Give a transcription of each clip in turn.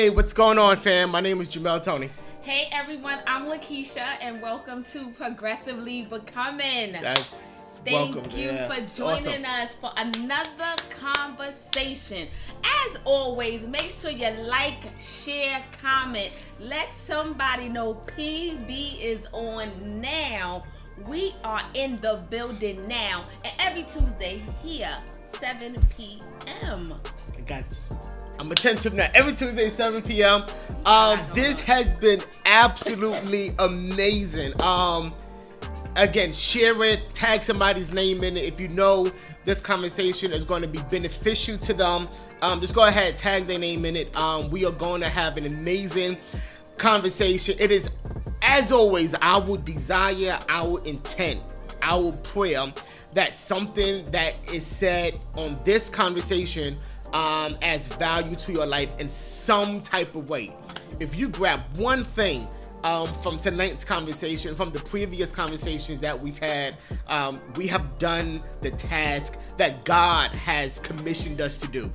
Hey, what's going on, fam? My name is Jamel Tony. Hey everyone, I'm Lakeisha, and welcome to Progressively Becoming. Thank you for joining us for another conversation. As always, make sure you like, share, comment. Let somebody know PB is on now. We are in the building now, and every Tuesday here, 7 p.m. I got you. I'm attentive now. Every Tuesday, 7 p.m. This has been absolutely amazing. Again, share it, tag somebody's name in it. If you know this conversation is going to be beneficial to them, just go ahead, tag their name in it. We are going to have an amazing conversation. It is, as always, our desire, our intent, our prayer that something that is said on this conversation adds value to your life in some type of way. If you grab one thing from tonight's conversation, from the previous conversations that we've had, we have done the task that God has commissioned us to do.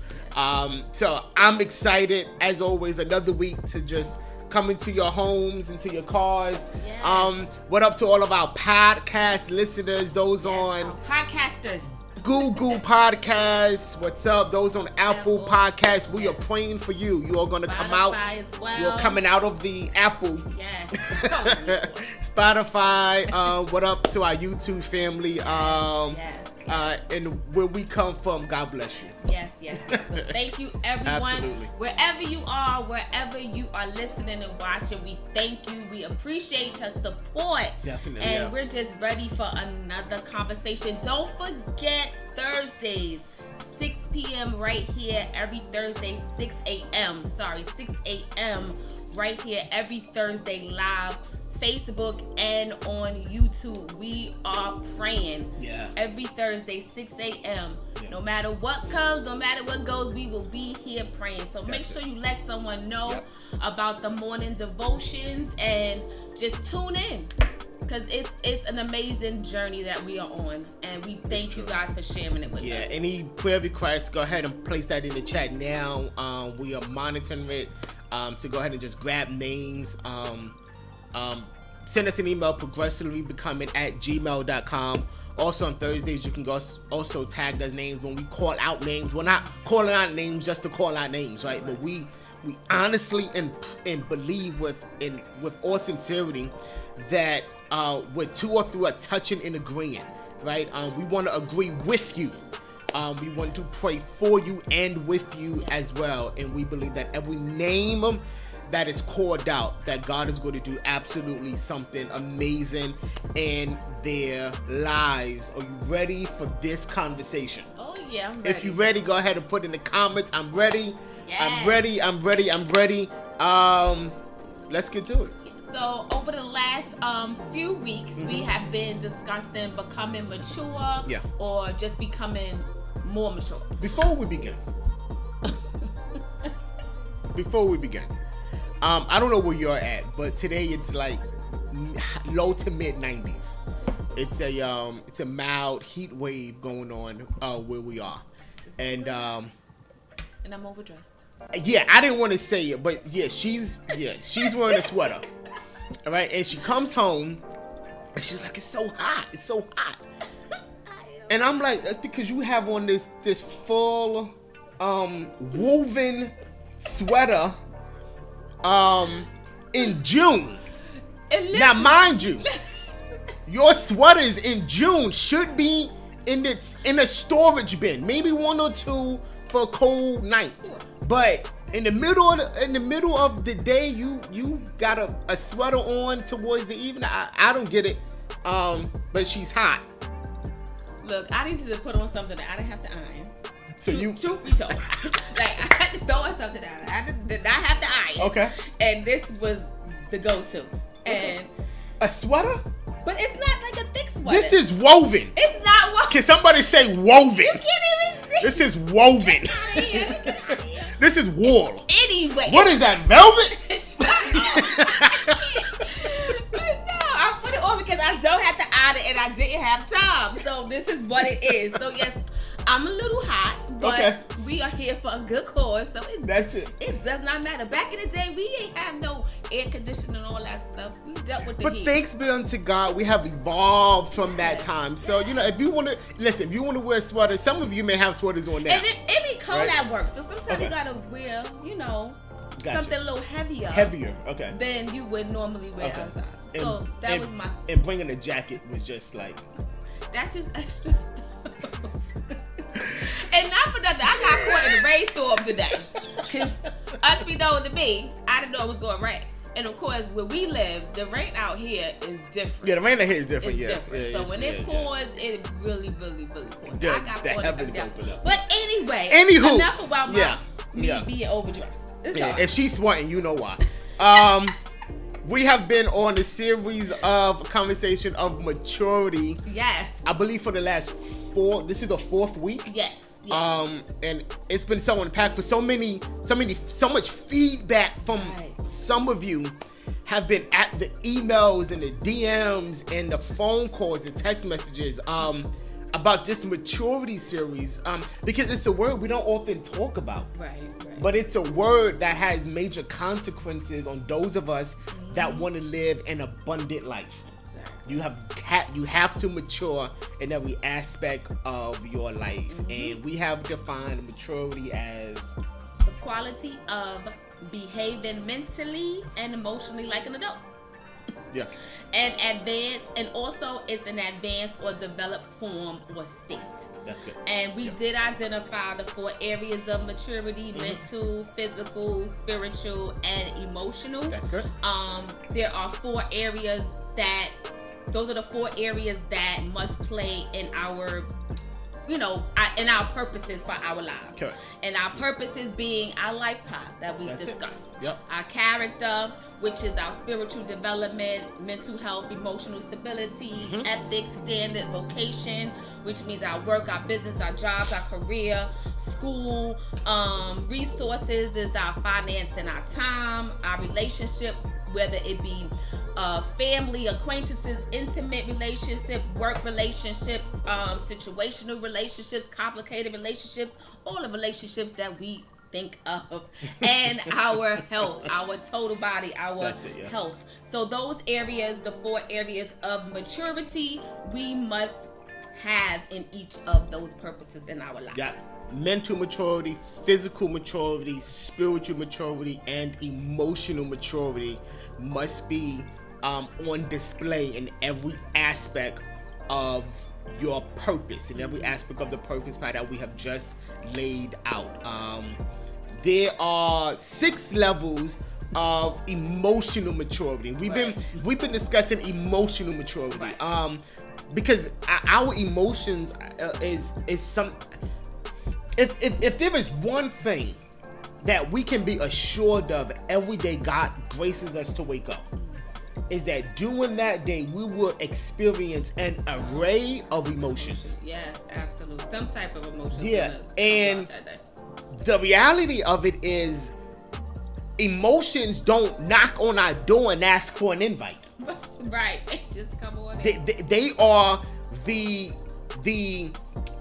So I'm excited, as always, another week to just come into your homes, into your cars. Yes. What up to all of our podcast listeners, those on podcasters, Google Podcasts, what's up? Those on Apple Podcasts, we are praying for you. You are going to come out. As well. You're coming out of the Apple. Yes. Spotify. What up to our YouTube family? Yes. And where we come from, God bless you. Yes. So thank you, everyone. Absolutely. Wherever you are listening and watching, we thank you. We appreciate your support. Definitely. And we're just ready for another conversation. Don't forget Thursdays, 6 p.m. right here every Thursday, 6 a.m. right here every Thursday live. Facebook and on YouTube. We are praying every Thursday, 6 a.m. Yeah. No matter what comes, no matter what goes, we will be here praying. So make sure you let someone know about the morning devotions and just tune in, because it's an amazing journey that we are on, and we thank you guys for sharing it with us. Any prayer requests, go ahead and place that in the chat now. We are monitoring it to go ahead and just grab names. Send us an email, progressivelybecoming@gmail.com. Also on Thursdays, you can also tag us names when we call out names. We're not calling out names just to call out names, right? But we honestly and believe with all sincerity that where two or three are touching and agreeing, right? We want to agree with you. We want to pray for you and with you as well. And we believe that every name that is called out, that God is going to do absolutely something amazing in their lives. Are you ready for this conversation? Oh yeah, I'm ready. If you're ready, go ahead and put in the comments, I'm ready. Yes. I'm ready. Let's get to it. So over the last few weeks, we have been discussing becoming mature or just becoming more mature. Before we begin, I don't know where you're at, but today it's like low to mid 90s. It's a mild heat wave going on where we are, and I'm overdressed. Yeah, I didn't want to say it, but she's wearing a sweater. All right, and she comes home and she's like, it's so hot. And I'm like, that's because you have on this full woven sweater in June. Now mind you, your sweaters in June should be in a storage bin, maybe one or two for cold nights. But in the middle of the day, you got a sweater on towards the evening. I don't get it. But she's hot. Look, I needed to put on something that I didn't have to iron. So truth be told, like I had to throw on something down. I did not have to iron. Okay. And this was the go-to. And a sweater? But it's not like a thick sweater. This is woven. It's not woven. Can somebody say woven? You can't even see. This is woven. This is wool. Anyway. What is that, velvet? I put it on because I don't have to iron it and I didn't have time. So this is what it is. So yes, I'm a little hot, but we are here for a good cause, so that's it. It does not matter. Back in the day, we ain't have no air conditioning and all that stuff. We dealt with the heat. But thanks be unto God, we have evolved from that time. So, if you want to wear sweaters, some of you may have sweaters on now. And it be cold at work, so sometimes you gotta wear, something a little heavier. Heavier, okay. Than you would normally wear outside. So that was my... And bringing a jacket was just like... That's just extra stuff. And not for nothing, I got caught in a rainstorm today. Because unbeknown to me, I didn't know it was going to rain. And of course, where we live, the rain out here is different. Yeah, the rain out here is different. It's different. So when it pours, it really, really, really pours. I got caught in the open up. But anyway, enough about me being overdressed. If she's sweating, you know why. We have been on a series of conversation of maturity. Yes. I believe for the last this is the 4th week. Yes. And it's been so impactful. So much feedback from some of you have been at the emails and the DMs and the phone calls and text messages about this maturity series because it's a word we don't often talk about. Right. But it's a word that has major consequences on those of us that want to live an abundant life. Exactly. You have to mature in every aspect of your life. And we have defined maturity as the quality of behaving mentally and emotionally like an adult. Yeah. And also it's an advanced or developed form or state. That's good. And we did identify the 4 areas of maturity: mental, physical, spiritual, and emotional. That's good. There are 4 areas those are the 4 areas that must play in our in our purposes for our lives. Okay. And our purposes being our life path that we've discussed. Yep. Our character, which is our spiritual development, mental health, emotional stability, ethics, standard, vocation, which means our work, our business, our jobs, our career, school, resources is our finance and our time, our relationship, whether it be family, acquaintances, intimate relationship, work relationships, situational relationships, complicated relationships, all the relationships that we think of, and our health, our total body, our health. So those areas, the 4 areas of maturity, we must have in each of those purposes in our lives. Yes. Mental maturity, physical maturity, spiritual maturity, and emotional maturity must be on display in every aspect of your purpose, in every aspect of the purpose part that we have just laid out. There are 6 levels of emotional maturity. We've been discussing emotional maturity, because our emotions is some. If there is one thing that we can be assured of every day God graces us to wake up, is that during that day we will experience an array of emotions. Yes, absolutely. Some type of emotions. Yeah, and the reality of it is emotions don't knock on our door and ask for an invite. Right, they just come on. They are the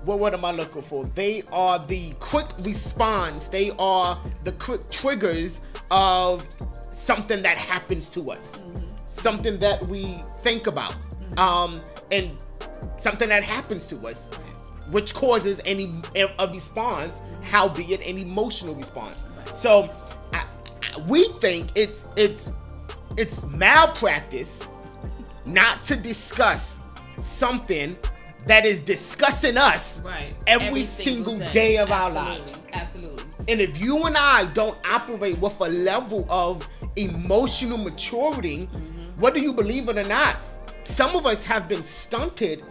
what am I looking for? They are the quick response. They are the quick triggers of something that happens to us, something that we think about, and something that happens to us, which causes a response, howbeit an emotional response. So we think it's malpractice not to discuss something that is discussing us every single day of our lives. Absolutely. And if you and I don't operate with a level of emotional maturity, whether you believe it or not, some of us have been stunted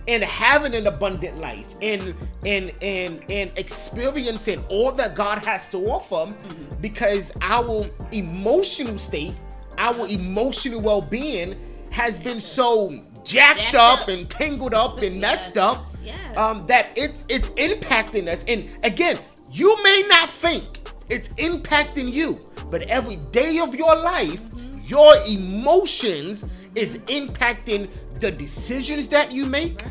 in having an abundant life, in experiencing all that God has to offer, because our emotional state, our emotional well-being has been so jacked up and tangled up and messed up that it's impacting us. And again, you may not think it's impacting you, but every day of your life, your emotions is impacting the decisions that you make,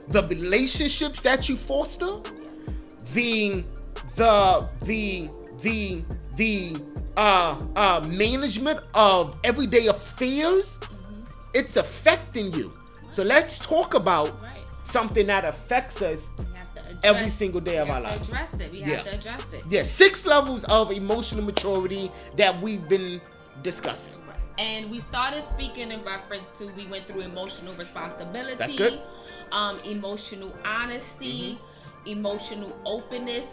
the relationships that you foster, the management of everyday affairs, it's affecting you. So let's talk about something that affects us every single day of our lives. We have to address it. Yeah, 6 levels of emotional maturity that we've been discussing. And we started speaking in reference to, we went through emotional responsibility. That's good. Emotional honesty, emotional openness.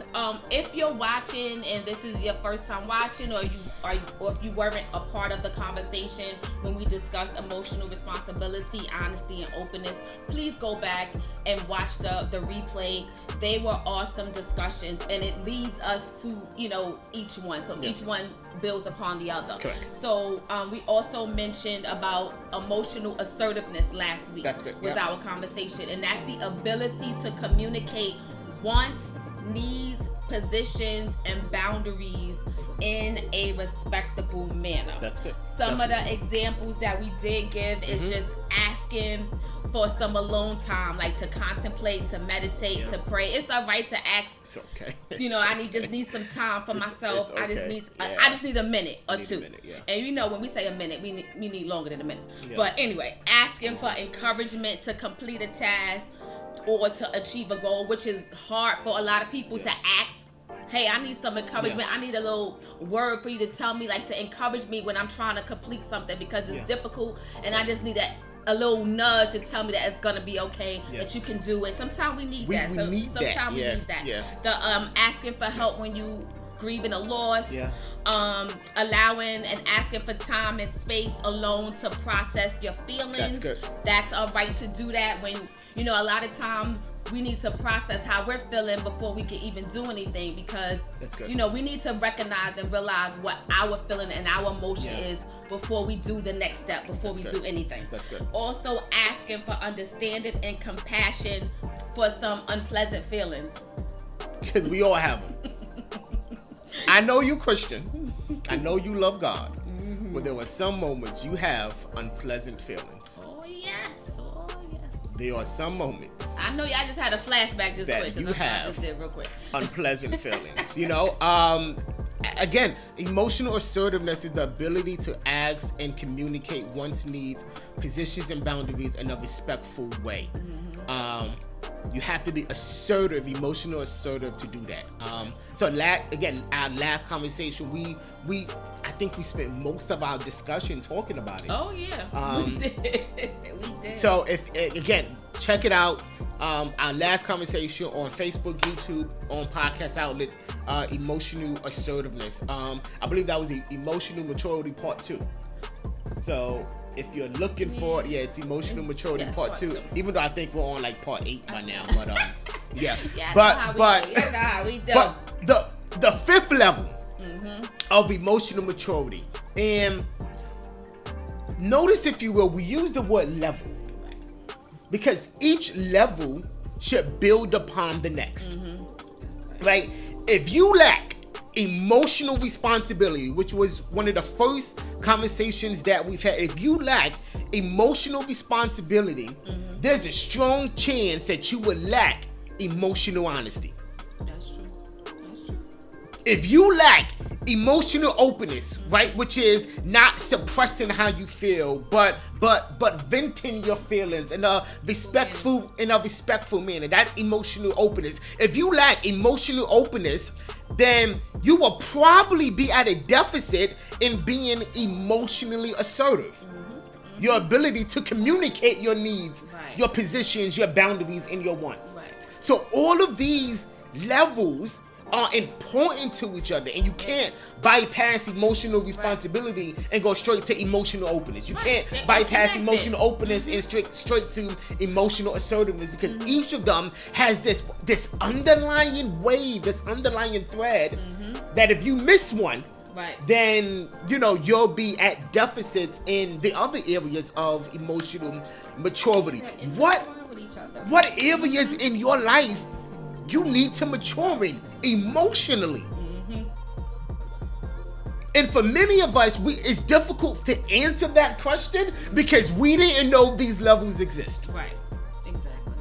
If you're watching and this is your first time watching, or if you weren't a part of the conversation when we discussed emotional responsibility, honesty, and openness, please go back and watch the replay. They were awesome discussions, and it leads us to each one. So each one builds upon the other. Correct. So we also mentioned about emotional assertiveness last week. That's good. Was our conversation, and that's the ability to communicate wants, needs, positions, and boundaries in a respectable manner. That's good. Some of the examples that we did give is just asking for some alone time, like to contemplate, to meditate, to pray. It's all right to ask. It's okay. I just need some time for myself. Okay. I just need a minute or two. Yeah. And when we say a minute, we need longer than a minute. Yeah. But anyway, asking for encouragement to complete a task or to achieve a goal, which is hard for a lot of people to ask. Hey, I need some encouragement. I need a little word for you to tell me, like to encourage me when I'm trying to complete something, because it's difficult, and I just need a little nudge to tell me that it's gonna be okay, that you can do it. Sometimes we need that. Sometimes we need that. Yeah. The asking for help when you grieving a loss, allowing and asking for time and space alone to process your feelings. That's good. That's all right to do that when a lot of times we need to process how we're feeling before we can even do anything, because we need to recognize and realize what our feeling and our emotion is before we do the next step, before we do anything. That's good. Also asking for understanding and compassion for some unpleasant feelings. Because we all have them. I know you Christian. I know you love God. But there were some moments you have unpleasant feelings. Oh yes. There are some moments. I know y'all just had a flashback just that quick. You have just did real quick. Unpleasant feelings. Again, emotional assertiveness is the ability to ask and communicate one's needs, positions, and boundaries in a respectful way. You have to be assertive, emotional assertive to do that. Our last conversation, I think we spent most of our discussion talking about it. Oh yeah, we did. So check it out. Our last conversation on Facebook, YouTube, on podcast outlets, emotional assertiveness. I believe that was the emotional maturity part 2. So if you're looking for it, it's emotional maturity part 2. Even though I think we're on like part 8 by now, but the 5th level of emotional maturity, and notice, if you will, we use the word level because each level should build upon the next. Right? If you lack emotional responsibility, which was one of the first conversations that we've had, if you lack emotional responsibility, there's a strong chance that you will lack emotional honesty. That's true. If you lack emotional openness, right, which is not suppressing how you feel, but venting your feelings in a respectful manner, that's emotional openness. If you lack emotional openness, then you will probably be at a deficit in being emotionally assertive. Your ability to communicate your needs, your positions, your boundaries, and your wants. So all of these levels are important to each other, and you can't bypass emotional responsibility and go straight to emotional openness. You can't bypass emotional openness and straight to emotional assertiveness, because each of them has this underlying wave, this underlying thread that if you miss one, then you'll be at deficits in the other areas of emotional maturity. What areas in your life you need to mature in emotionally? And for many of us, it's difficult to answer that question because we didn't know these levels exist. Right, exactly.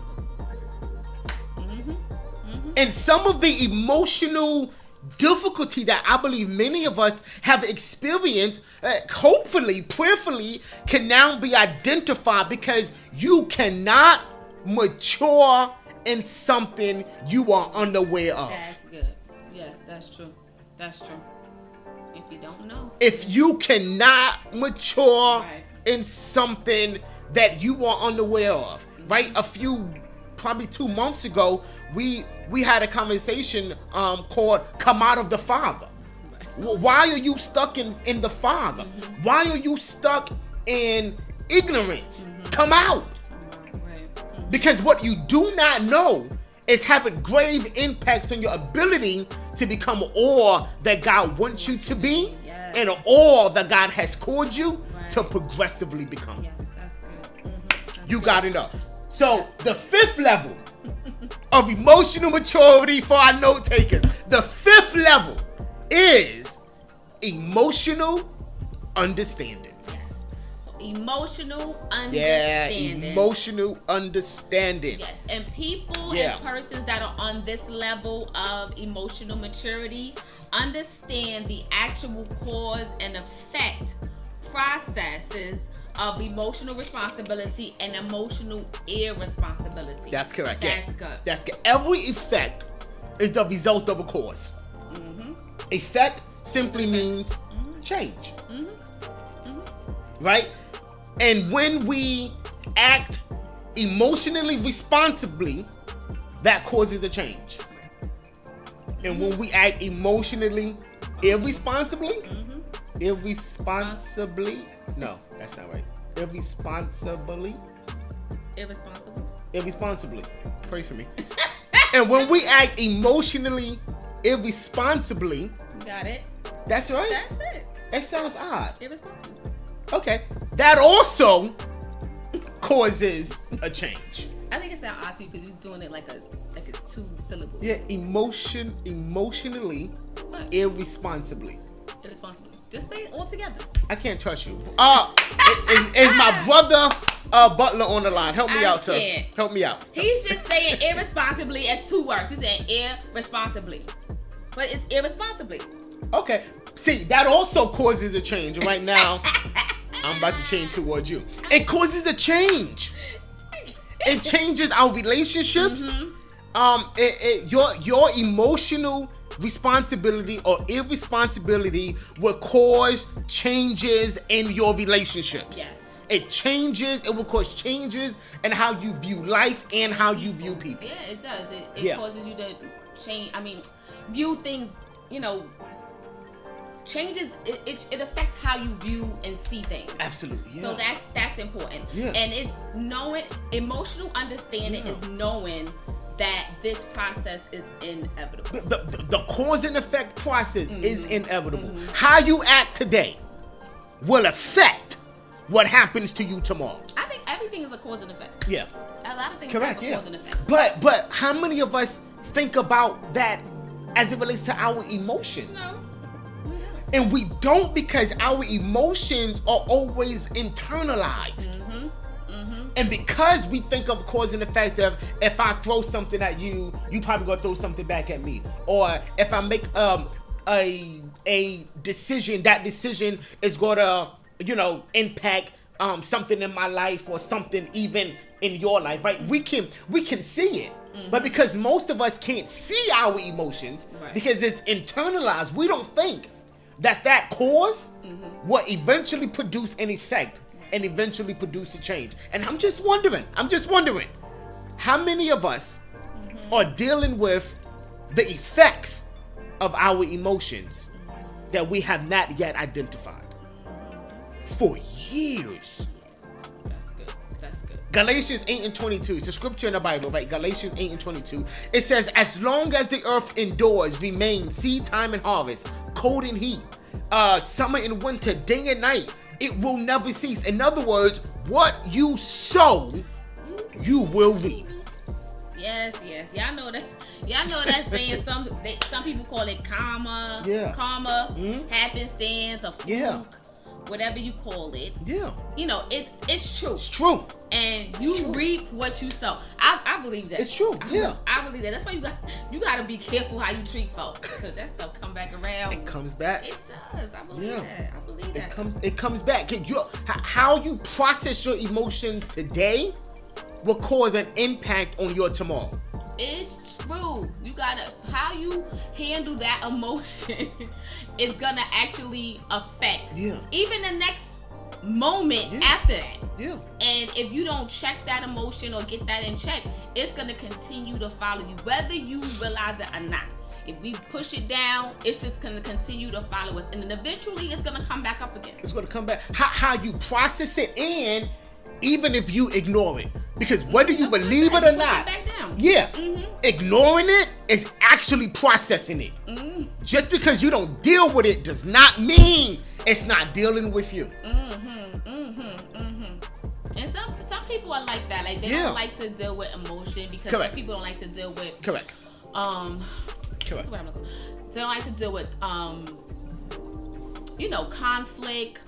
And some of the emotional difficulty that I believe many of us have experienced, hopefully, prayerfully, can now be identified, because you cannot mature in something you are unaware of. That's good. Yes, that's true. That's true. If you don't know. If you cannot mature in something that you are unaware of, right? Probably 2 months ago, we had a conversation called "Come Out of the Father." Why are you stuck in the Father? Why are you stuck in ignorance? Come out. Because what you do not know is having grave impacts on your ability to become all that God wants you to be, and all that God has called you to progressively become. Yes, that's good. You got it up. So the 5th level of emotional maturity for our note takers, the 5th level is emotional understanding. Yes. So emotional understanding. Yeah, emotional understanding. Yes, and people and persons that are on this level of emotional maturity understand the actual cause and effect processes of emotional responsibility and emotional irresponsibility. That's correct. That's good. That's good. Every effect is the result of a cause. Effect simply means change. Right? And when we act emotionally responsibly, that causes a change. And when we act emotionally irresponsibly, no, that's not right. Irresponsibly. Pray for me. And when we act emotionally irresponsibly, You got it. that's right. That's it. That sounds odd. Irresponsible. Okay. That also causes a change. I think it sounds odd to you because you're doing it like a 2 syllables. Yeah, emotionally irresponsibly. Irresponsibly. Just say it all together. I can't trust you. Is my brother Butler on the line? Help me out, sir. Help me out. He's just saying irresponsibly as 2 words. He's saying irresponsibly. But it's irresponsibly. Okay. See, that also causes a change. Right now, I'm about to change towards you. It causes a change. It changes our relationships. Your emotional responsibility or irresponsibility will cause changes in your relationships. Yes. It will cause changes in how you view life and how you view people. Yeah, it does. It causes you to change, view things, changes, it affects how you view and see things. Absolutely, yeah. So that's important. Yeah. And it's knowing, emotional understanding is knowing that this process is inevitable. The cause and effect process is inevitable. How you act today will affect what happens to you tomorrow. I think everything is a cause and effect. Yeah. A lot of things Correct, have a cause and effect. But how many of us think about that as it relates to our emotions? No. And we don't, because our emotions are always internalized. And because we think of cause and effect of, if I throw something at you, you probably gonna throw something back at me. Or if I make a decision, that decision is gonna, impact something in my life or something even in your life, right? We can see it. But because most of us can't see our emotions, because it's internalized, we don't think that cause will eventually produce an effect and eventually produce a change. And I'm just wondering, how many of us are dealing with the effects of our emotions that we have not yet identified for years? That's good. Galatians 8:22, it's a scripture in the Bible, right? Galatians 8:22. It says, as long as the earth endures, remains seed time and harvest, cold and heat, summer and winter, day and night, it will never cease. In other words, what you sow, you will reap. Yes. Y'all know that saying. Some people call it karma. Yeah. Karma, happenstance, a fluke. whatever you call it. Yeah. You know, it's true. It's true. And you reap what you sow. I believe that. It's true. I believe that. That's why you got to be careful how you treat folks, because that stuff come back around. It comes back. It does. I believe that. I believe that. It comes back. How you process your emotions today will cause an impact on your tomorrow. It's true. You gotta, how you handle that emotion is gonna actually affect even the next moment after that. Yeah. And if you don't check that emotion or get that in check, it's gonna continue to follow you, whether you realize it or not. If we push it down, it's just gonna continue to follow us, and then eventually it's gonna come back up again. It's gonna come back. How you process it, and even if you ignore it, because whether you believe it or not, ignoring it is actually processing it. Just because you don't deal with it does not mean it's not dealing with you. And some people are like that. Like they don't like to deal with emotion, because some people don't like to deal with they don't like to deal with conflict.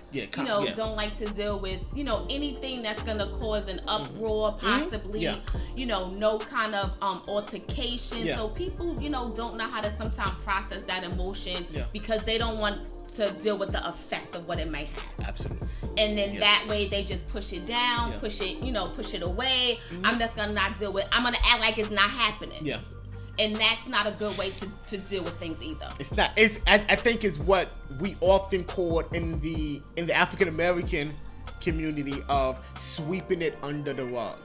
Don't like to deal with, anything that's gonna cause an uproar, possibly, no kind of altercation. So people, don't know how to sometimes process that emotion because they don't want to deal with the effect of what it may have. Absolutely. And then that way they just push it down, push it away. I'm just gonna not deal with, I'm gonna act like it's not happening. Yeah. And that's not a good way to deal with things either. It's not. I think it's what we often call in the African American community of sweeping it under the rug.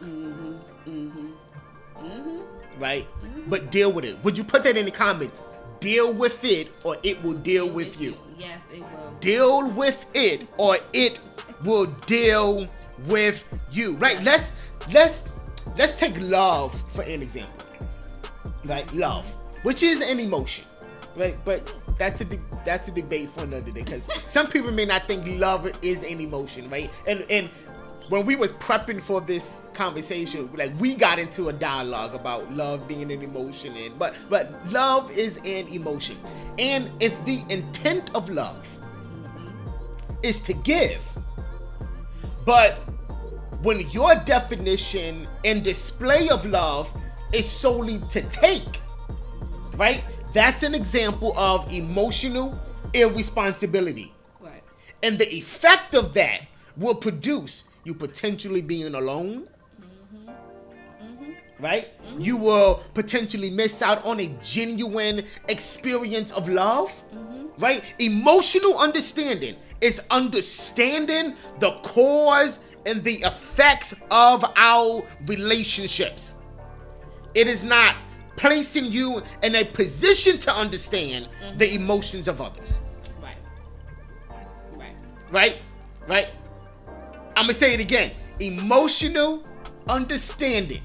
Right? But deal with it. Would you put that in the comments? Deal with it, or it will deal with you. Yes, it will. Deal with it, or it will deal with you. Right? Let's take love for an example. Right, love, which is an emotion, right? But that's a debate for another day, because some people may not think love is an emotion, right? And when we was prepping for this conversation, like, we got into a dialogue about love being an emotion, but love is an emotion. And if the intent of love is to give, but when your definition and display of love is solely to take, right? That's an example of emotional irresponsibility. Right. And the effect of that will produce you potentially being alone. Right? You will potentially miss out on a genuine experience of love. Right? Emotional understanding is understanding the cause and the effects of our relationships. It is not placing you in a position to understand the emotions of others. Right? I'm going to say it again. Emotional understanding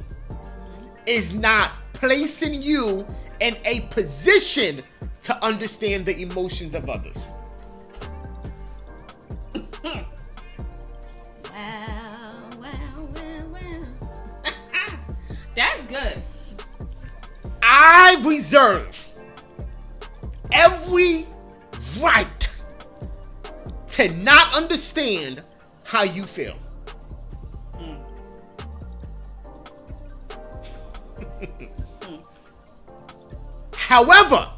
is not placing you in a position to understand the emotions of others. Wow. That's good. I reserve every right to not understand how you feel. However,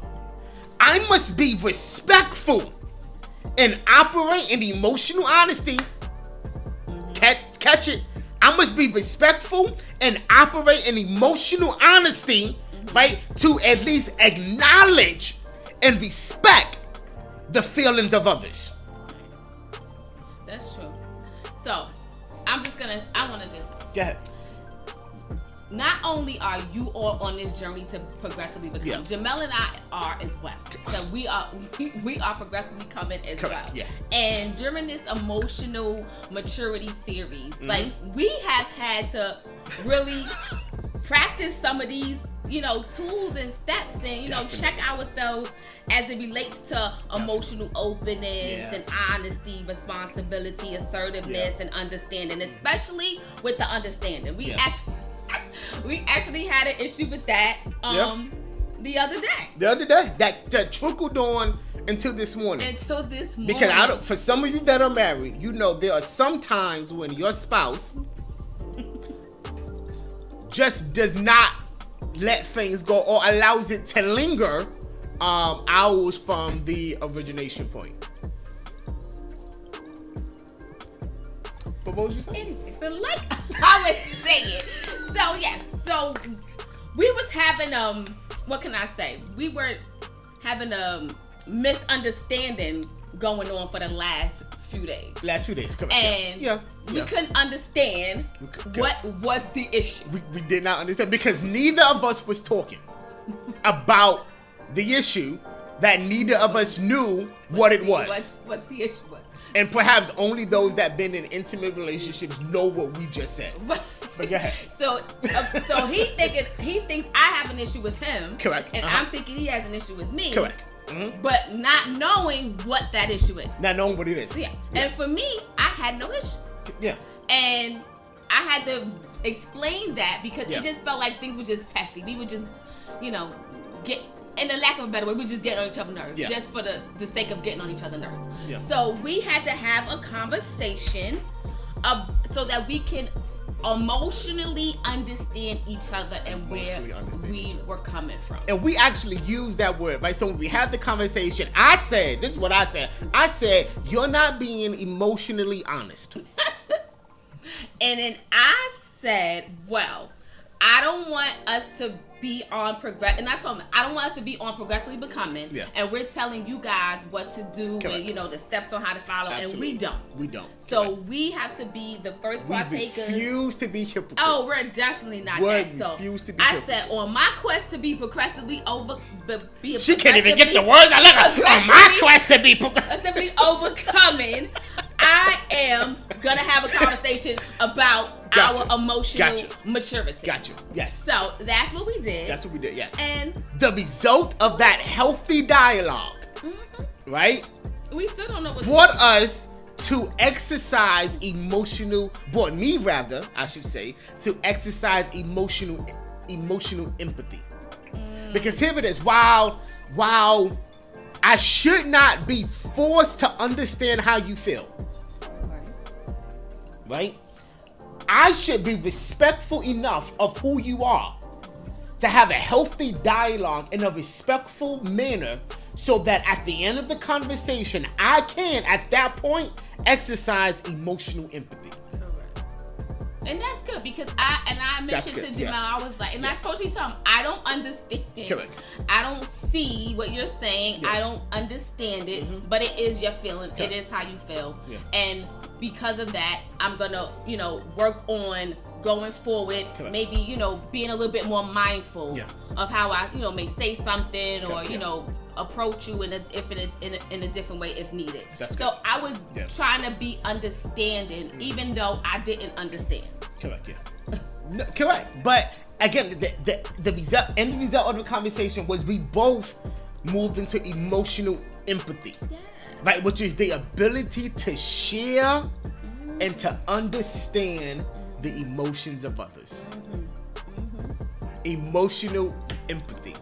I must be respectful and operate in emotional honesty. Catch it. I must be respectful and operate in emotional honesty, right? To at least acknowledge and respect the feelings of others. That's true. So, I want to just... Go ahead. Not only are you all on this journey to progressively become, Jamel and I are as well. So we are progressively becoming as well. Yeah. And during this emotional maturity series, like, we have had to really practice some of these, tools and steps, and check ourselves as it relates to emotional openness and honesty, responsibility, assertiveness, and understanding, especially with the understanding. We actually had an issue with that. The other day. That trickled on until this morning. Because for some of you that are married, you know there are some times when your spouse just does not let things go or allows it to linger hours from the origination point. But what was you saying? Anyway, so like I was saying, so we was having what can I say? We were having a misunderstanding going on for the last few days. Correct. And we couldn't understand what was the issue. We did not understand because neither of us was talking about the issue that neither of us knew what it was. What the issue was. And perhaps only those that been in intimate relationships know what we just said. But go ahead. So he thinks I have an issue with him. Correct. And I'm thinking he has an issue with me. Correct. Mm-hmm. But not knowing what that issue is. Not knowing what it is. Yeah. And for me, I had no issue. Yeah. And I had to explain that because it just felt like things were just testy. We would just, get, in the lack of a better way, we just get on each other's nerves. Yeah. Just for the sake of getting on each other's nerves. Yeah. So we had to have a conversation so that we can emotionally understand each other and where we were coming from. And we actually use that word, right? So when we had the conversation, this is what I said. I said, you're not being emotionally honest. And then I said, well, I don't want us to be on and I told him, I don't want us to be on Progressively Becoming. Yeah. And we're telling you guys what to do and, the steps on how to follow. Absolutely. And we don't. So correct. We have to be the first partakers. We refuse to be hypocrites. Oh, we're definitely not that. So I said, on my quest to be progressively she can't even get the words out of her. On my quest to be progressively overcoming, I am gonna have a conversation about our emotional maturity. Gotcha. Yes. So that's what we did. Yes. And the result of that healthy dialogue, right? We still don't know what brought us to exercise brought me rather, I should say, to exercise emotional empathy. Because here it is, while I should not be forced to understand how you feel. Right? I should be respectful enough of who you are to have a healthy dialogue in a respectful manner so that at the end of the conversation, I can, at that point, exercise emotional empathy. And that's good because I mentioned to Jamal, I was like, and I told you something, I don't understand. Correct. I don't see what you're saying. I don't understand it, but it is your feeling. Correct. It is how you feel. Yeah. And because of that, I'm gonna, work on going forward. Correct. Maybe, being a little bit more mindful of how I, may say something or, approach you in a different way if needed. That's so good. I was trying to be understanding, even though I didn't understand. Correct. Yeah. No, correct. But again, the result of the conversation was we both moved into emotional empathy. Yeah. Right, which is the ability to share and to understand the emotions of others. Emotional empathy.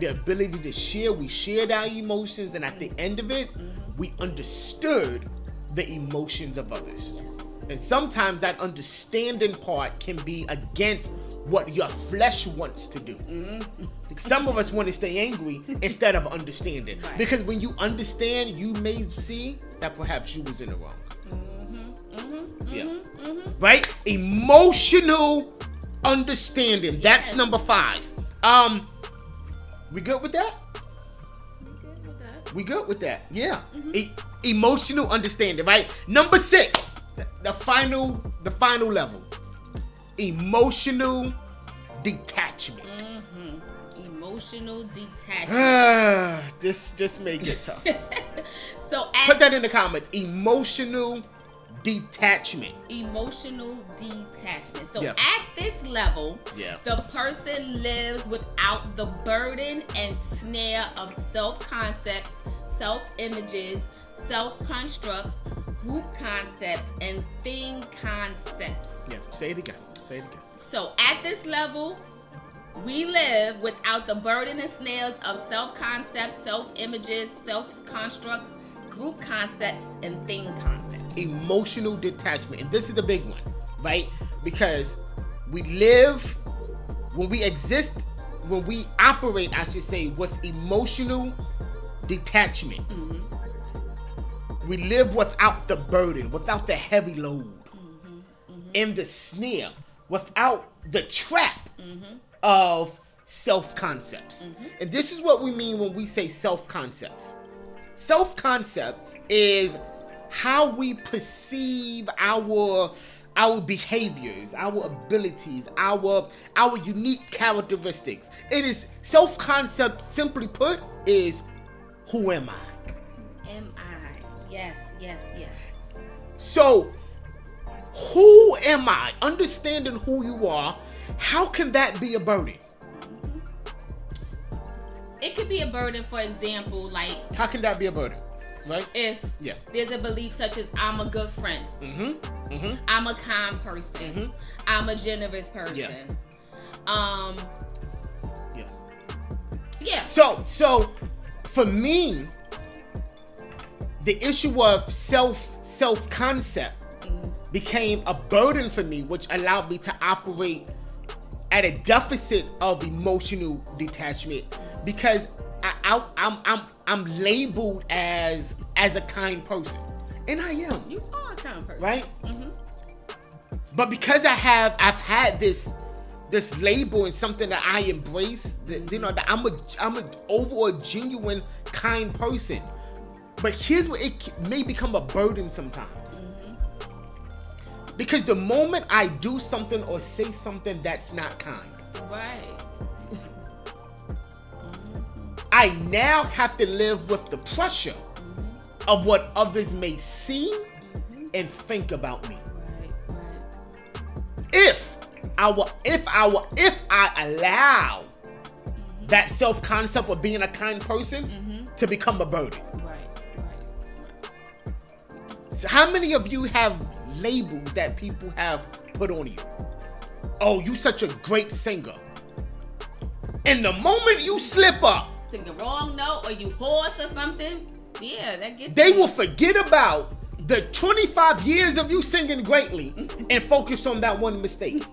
The ability to share, we shared our emotions, and at the end of it, we understood the emotions of others. Yes. And sometimes that understanding part can be against what your flesh wants to do. Some of us want to stay angry instead of understanding. Right. Because when you understand, you may see that perhaps you was in the wrong. Right? Emotional understanding. That's number 5. We good with that? We good with that. Yeah. Emotional understanding, right? Number 6, the final level. Emotional detachment. Emotional detachment. This may get tough. So put that in the comments. Emotional detachment. Emotional detachment. So at this level, the person lives without the burden and snare of self-concepts, self-images, self-constructs, group concepts, and thing concepts. Yeah, say it again. So at this level, We live without the burden and snares of self-concepts, self-images, self-constructs, group concepts, and thing concepts. Emotional detachment. And this is the big one, right? Because we live, when we exist, when we operate, I should say, with emotional detachment. We live without the burden, without the heavy load, and the snare, without the trap of self-concepts. And this is what we mean when we say self-concepts. Self-concept is how we perceive our behaviors, our abilities, our unique characteristics. It is self-concept, simply put, is who am I? Am I? Yes. So, who am I? Understanding who you are, how can that be a burden? It could be a burden, for example, like... How can that be a burden? Right? If there's a belief such as I'm a good friend, I'm a kind person, I'm a generous person. So for me, the issue of self-concept became a burden for me, which allowed me to operate at a deficit of emotional detachment, because I'm labeled as a kind person, and I am. You are a kind person, right? But because I've had this label and something that I embrace, that, you know, that I'm a overall genuine kind person. But here's where it may become a burden sometimes. Because the moment I do something or say something that's not kind, right, I now have to live with the pressure of what others may see and think about me. If I allow that self-concept of being a kind person to become a burden. So how many of you have labels that people have put on you? Oh, you such a great singer. And the moment you slip up, sing the wrong note, or you hoarse or something, that gets they will forget about the 25 years of you singing greatly and focus on that one mistake.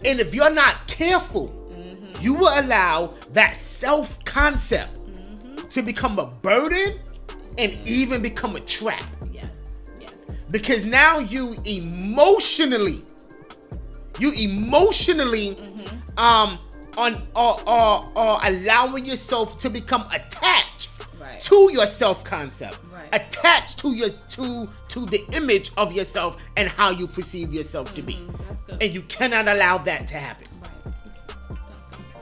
And if you're not careful, you will allow that self-concept to become a burden and even become a trap. Yes. Because now you emotionally allowing yourself to become attached to your self-concept, attached to the image of yourself and how you perceive yourself to be. That's good. And you cannot allow that to happen.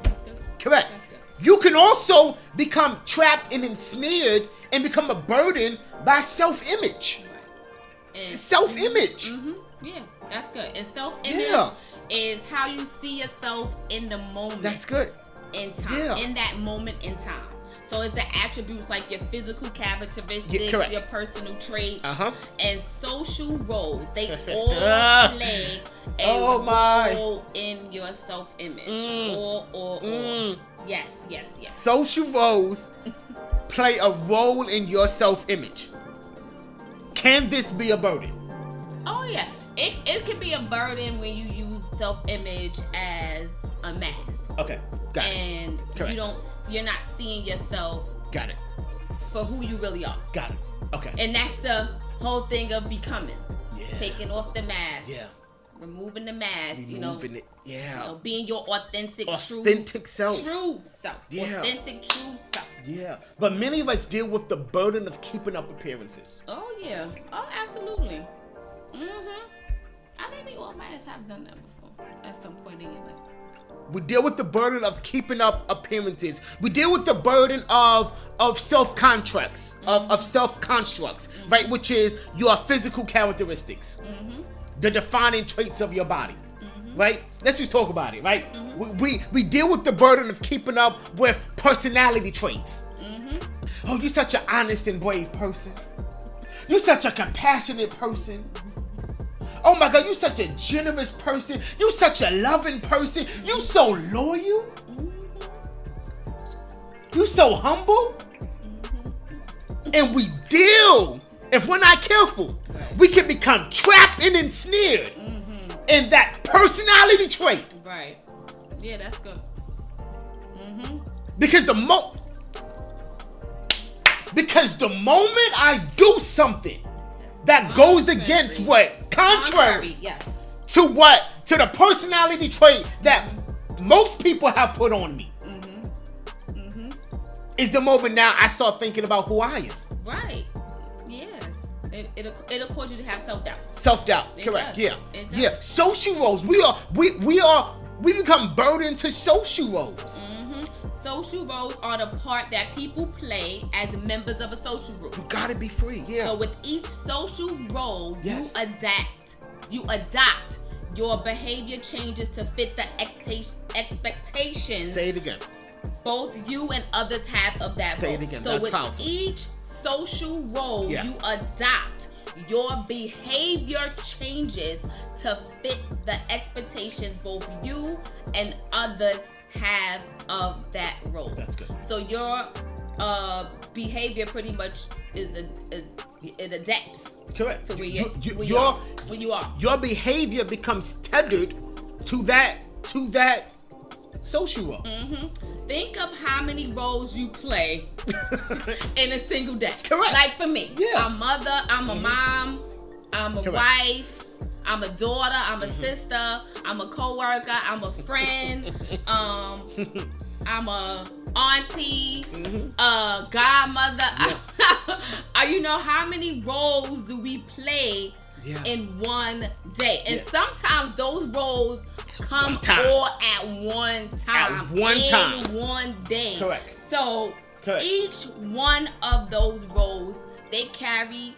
That's good. Correct. That's good. You can also become trapped and ensnared and become a burden by self-image. Self-image. Yeah, that's good. And self-image is how you see yourself in the moment. That's good. In time. In that moment in time. So it's the attributes like your physical characteristics, your personal traits, and social roles. They all play a role in your self-image. All. Yes. Social roles play a role in your self-image. Can this be a burden? Oh yeah. It can be a burden when you use self-image as a mask. Okay, got it. And you're not seeing yourself. Got it. For who you really are. Got it. Okay. And that's the whole thing of becoming. Yeah. Taking off the mask. Yeah. Removing the mask. Removing it. Yeah. Being your authentic self. True self. Yeah. Authentic, true self. Yeah. But many of us deal with the burden of keeping up appearances. Oh yeah. Oh, absolutely. I think we all might have done that before at some point in your life. We deal with the burden of keeping up appearances. We deal with the burden of self-contracts, of self-constructs, right? Which is your physical characteristics, the defining traits of your body, right? Let's just talk about it, right? We deal with the burden of keeping up with personality traits. Oh, you're such an honest and brave person. You're such a compassionate person. Oh my God, you such a generous person. You such a loving person. You so loyal. You so humble. And we deal, if we're not careful, we can become trapped and ensnared in that personality trait. Right. Yeah, that's good. Because the moment I do something that goes against what? Contrary yes. to the personality trait that most people have put on me. Is the moment now I start thinking about who I am. Right. Yes. It'll cause you to have self-doubt. Self-doubt. Correct. Does. Yeah. Social roles. We become burdened to social roles. Social roles are the part that people play as members of a social group. You gotta be free. Yeah. So with each social role, yes. you adopt. Your behavior changes to fit the expectations. Say it again. Both you and others have of that role. Say it again. So that's powerful. Each social role you adopt, your behavior changes to fit the expectations both you and others have of that role. That's good. So your behavior pretty much it adapts. Correct. To where you are. Your behavior becomes tethered to that social role. Think of how many roles you play in a single day. Correct. Like for me, yeah. I'm a mother, I'm a mom, I'm a wife, I'm a daughter, I'm a sister, I'm a co-worker, I'm a friend, I'm a auntie, godmother. Yeah. You know how many roles do we play in one day? And sometimes those roles come all at one time. In one day. Correct. So each one of those roles, they carry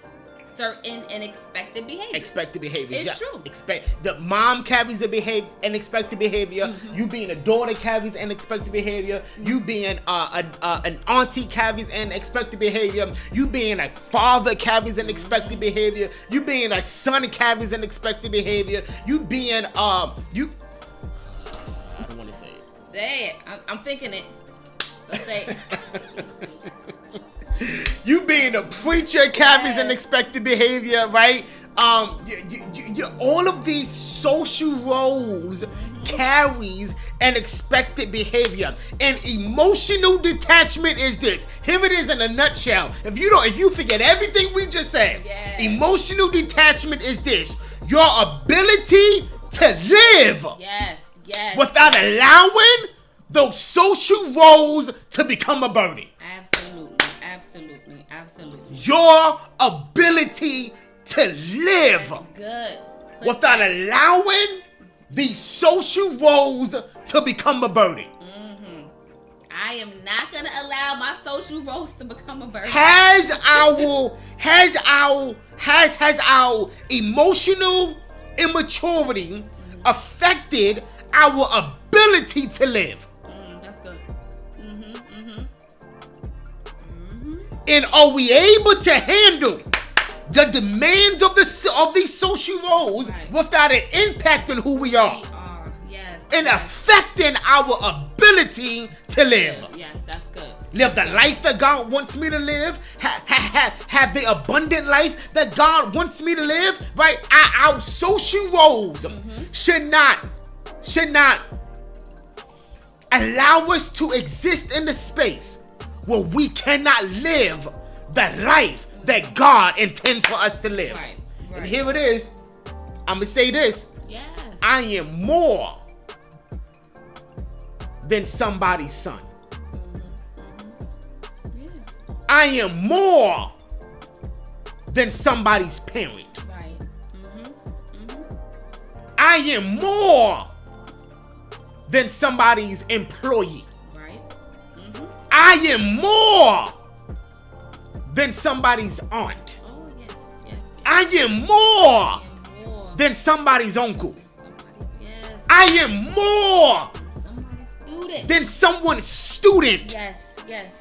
certain and expected behavior. Expected behaviors. It's true. The mom carries an expected behavior. You being a daughter carries an expected behavior. You being an auntie carries an expected behavior. You being a father carries an expected behavior. You being a son carries an expected behavior. You being I don't want to say it. Say it. I'm thinking it. Let's say it. You being a preacher carries an expected behavior, right? All of these social roles carries an expected behavior. And emotional detachment is this. Here it is in a nutshell. If you forget everything we just said, emotional detachment is this: your ability to live without allowing those social roles to become a burden. Absolutely. Your ability to live without allowing these social roles to become a burden. I am not gonna allow my social roles to become a burden. Has our emotional immaturity affected our ability to live? That's good. And are we able to handle the demands of these social roles without an impact on who we are? Yes. And affecting our ability to live. Yes, that's good. Live the life that God wants me to live. Have the abundant life that God wants me to live. Right? Our social roles should not allow us to exist in the space where we cannot live the life that God intends for us to live. Right. And here it is. I'm going to say this. Yes. I am more than somebody's son. I am more than somebody's parent. Right. I am more than somebody's employee. Right. I am more than somebody's aunt. Oh, yes. I am more than somebody's uncle. I am more than someone's student. Yes.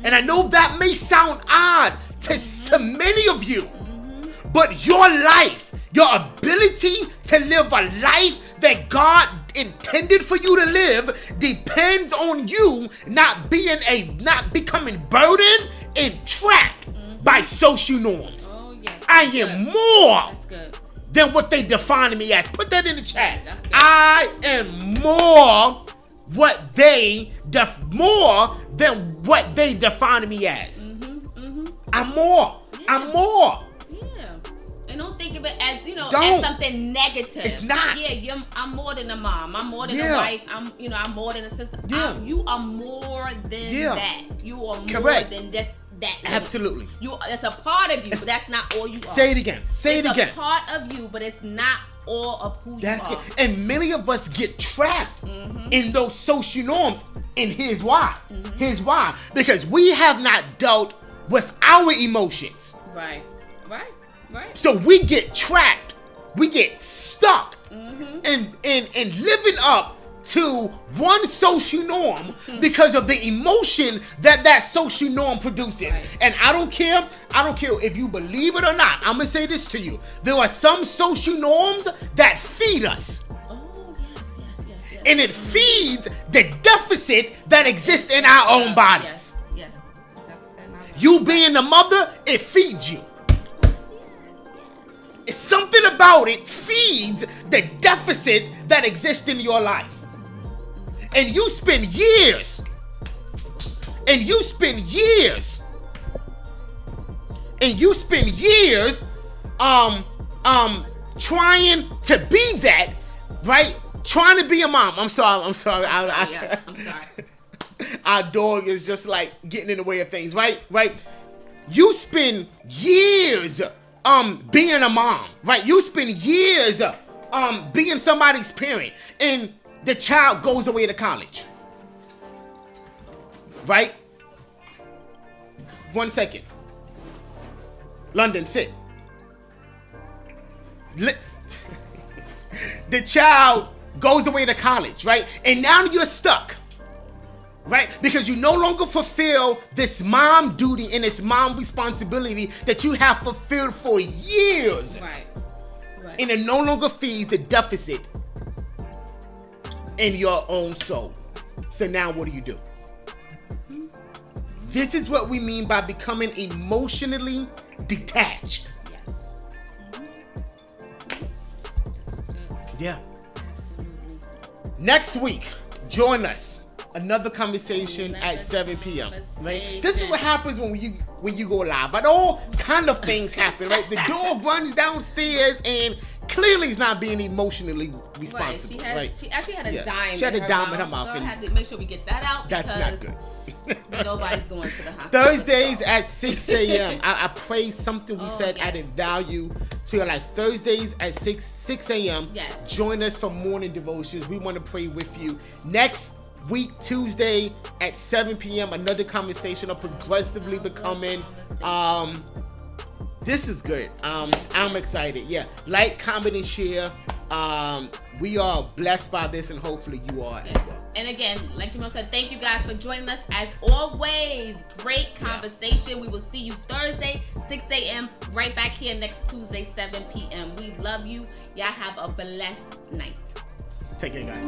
And I know that may sound odd to many of you, but your life, Your ability to live a life that God intended for you to live depends on you not becoming burdened and trapped by social norms. Oh, yes. I am more That's good. than what they define me as. Put that in the chat. I am more than what they define me as. I'm more. Yeah. I'm more. Yeah. And don't think of it as, Don't. as something negative. It's not. Yeah, I'm more than a mom. I'm more than a wife. I'm more than a sister. Yeah. You are more than that. You are more Correct. than just that. Absolutely. That's a part of you, but that's not all you are. Say it again. It's a part of you, but it's not all of who you are. And many of us get trapped in those social norms. And here's why. Here's why. Because we have not dealt with our emotions. Right. So we get trapped. We get stuck in living up to one social norm because of the emotion that social norm produces. Right. And I don't care if you believe it or not. I'm going to say this to you. There are some social norms that feed us. Oh, yes. And it feeds the deficit that exists in our own bodies. Yes. You being the mother, it feeds you. It's something about it feeds the deficit that exists in your life. And you spend years trying to be that, right? Trying to be a mom. I'm sorry. I'm sorry. Our dog is just like getting in the way of things, right? You spend years being a mom, right? You spend years being somebody's parent, and the child goes away to college, right? 1 second. London, sit. The child goes away to college, right? And now you're stuck, right? Because you no longer fulfill this mom duty and this mom responsibility that you have fulfilled for years. Right. And it no longer feeds the deficit in your own soul. So now what do? This is what we mean by becoming emotionally detached. Yeah. Absolutely. Next week, join us. Another conversation at 7 p.m. Right? This is what happens when you go live. But all kind of things happen, right? The dog runs downstairs and clearly is not being emotionally responsible. Right. She actually had a dime. She had a dime in her mouth. So I had to make sure we get that out. That's not good. Nobody's going to the hospital. Thursdays at 6 a.m. I pray something we said added value to your life. Thursdays at 6 a.m. Yes. Join us for morning devotions. We want to pray with you. Next week, Tuesday at 7 p.m. Another conversation of progressively becoming. This is good. I'm excited. Yeah. Like, comment, and share. We are blessed by this, and hopefully you are as well. And again, like Jamil said, thank you guys for joining us. As always, great conversation. We will see you Thursday, 6 a.m. right back here next Tuesday, 7 p.m. We love you. Y'all have a blessed night. Take care, guys.